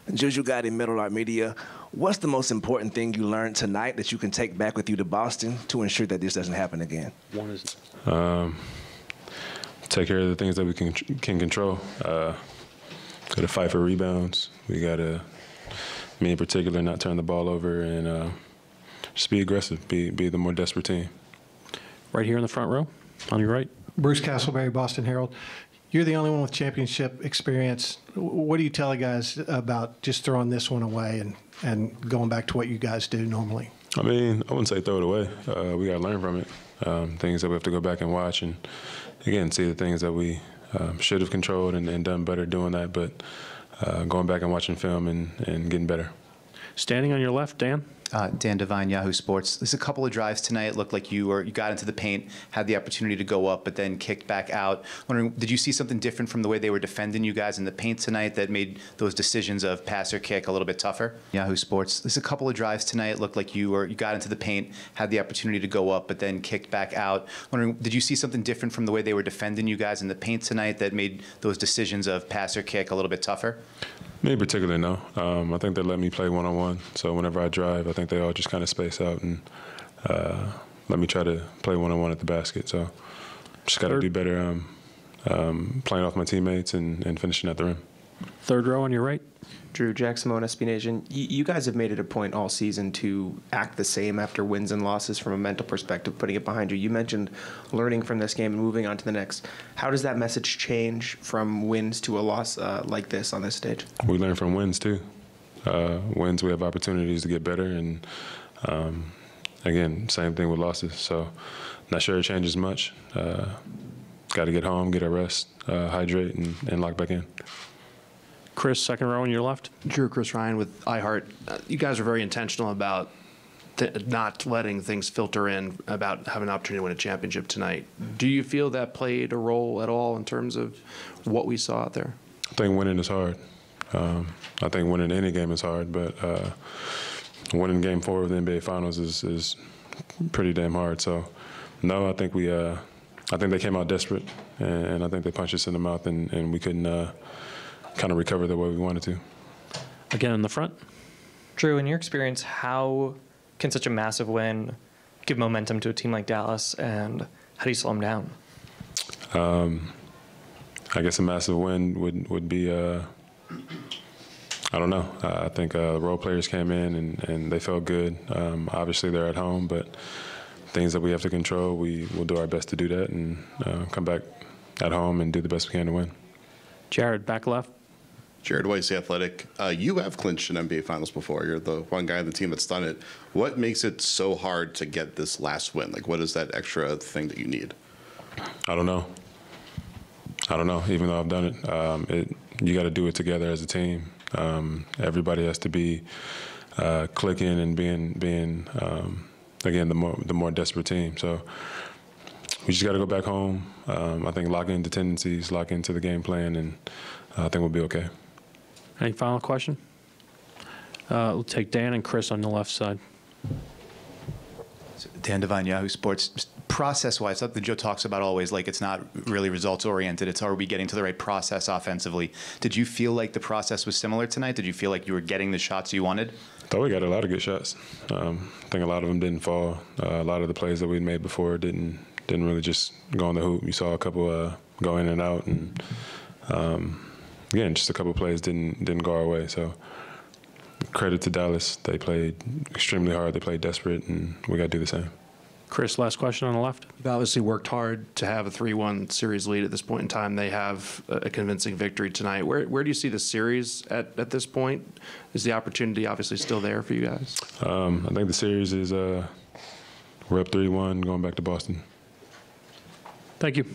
Jrue got in Middle Art Media. What's the most important thing you learned tonight that you can take back with you to Boston to ensure that this doesn't happen again? One is take care of the things that we can control. Got to fight for rebounds. We got to, me in particular, not turn the ball over and just be aggressive, be the more desperate team. right here in the front row, on your right. Bruce Castleberry, Boston Herald. You're the only one with championship experience. What do you tell the guys about just throwing this one away and going back to what you guys do normally? I mean, I wouldn't say throw it away. We got to learn from it. Things that we have to go back and watch and, again, see the things that we should have controlled and done better doing that, but going back and watching film and getting better. Standing on your left, Dan. Dan Devine, Yahoo Sports. There's a couple of drives tonight. It looked like you got into the paint, had the opportunity to go up, but then kicked back out. Wondering, did you see something different from the way they were defending you guys in the paint tonight that made those decisions of pass or kick a little bit tougher? Yahoo Sports. There's a couple of drives tonight. It looked like you got into the paint, had the opportunity to go up, but then kicked back out. Wondering, did you see something different from the way they were defending you guys in the paint tonight that made those decisions of pass or kick a little bit tougher? Me in particular, no. I think they let me play one-on-one. So whenever I drive, I think they all just kind of space out and let me try to play one-on-one at the basket. So just got to do better playing off my teammates and finishing at the rim. Third row on your right. Jrue, Jack Simone, SB Nation. You guys have made it a point all season to act the same after wins and losses from a mental perspective, putting it behind you. You mentioned learning from this game and moving on to the next. How does that message change from wins to a loss like this on this stage? We learn from wins, too. Wins, we have opportunities to get better. And, again, same thing with losses. So not sure it changes much. Got to get home, get a rest, hydrate, and lock back in. Chris, second row on your left. Jrue, Chris Ryan with iHeart. You guys are very intentional about not letting things filter in about having an opportunity to win a championship tonight. Do you feel that played a role at all in terms of what we saw out there? I think winning is hard. I think winning any game is hard, but winning Game 4 of the NBA Finals is pretty damn hard. So, no, I think they came out desperate, and I think they punched us in the mouth, and we couldn't kind of recover the way we wanted to. Again in the front. Jrue, in your experience, how can such a massive win give momentum to a team like Dallas, and how do you slow them down? I guess a massive win would be, I don't know. I think the role players came in and they felt good. Obviously, they're at home, but things that we have to control, we will do our best to do that and come back at home and do the best we can to win. Jared, back left. Jared Weiss, The Athletic. You have clinched an NBA Finals before. You're the one guy on the team that's done it. What makes it so hard to get this last win? Like, what is that extra thing that you need? I don't know. Even though I've done it, you got to do it together as a team. Everybody has to be clicking and being again, the more desperate team. So we just got to go back home. I think lock into tendencies, lock into the game plan, and I think we'll be okay. Any final question? We'll take Dan and Chris on the left side. Dan Devine, Yahoo Sports. Process-wise, something Joe talks about always, like it's not really results-oriented. It's are we getting to the right process offensively? Did you feel like the process was similar tonight? Did you feel like you were getting the shots you wanted? I thought we got a lot of good shots. I think a lot of them didn't fall. A lot of the plays that we'd made before didn't really just go on the hoop. You saw a couple go in and out, and again, just a couple plays didn't go our way. So credit to Dallas. They played extremely hard. They played desperate, and we got to do the same. Chris, last question on the left. You've obviously worked hard to have a 3-1 series lead at this point in time. They have a convincing victory tonight. Where do you see the series at this point? Is the opportunity obviously still there for you guys? I think the series is we're up 3-1 going back to Boston. Thank you.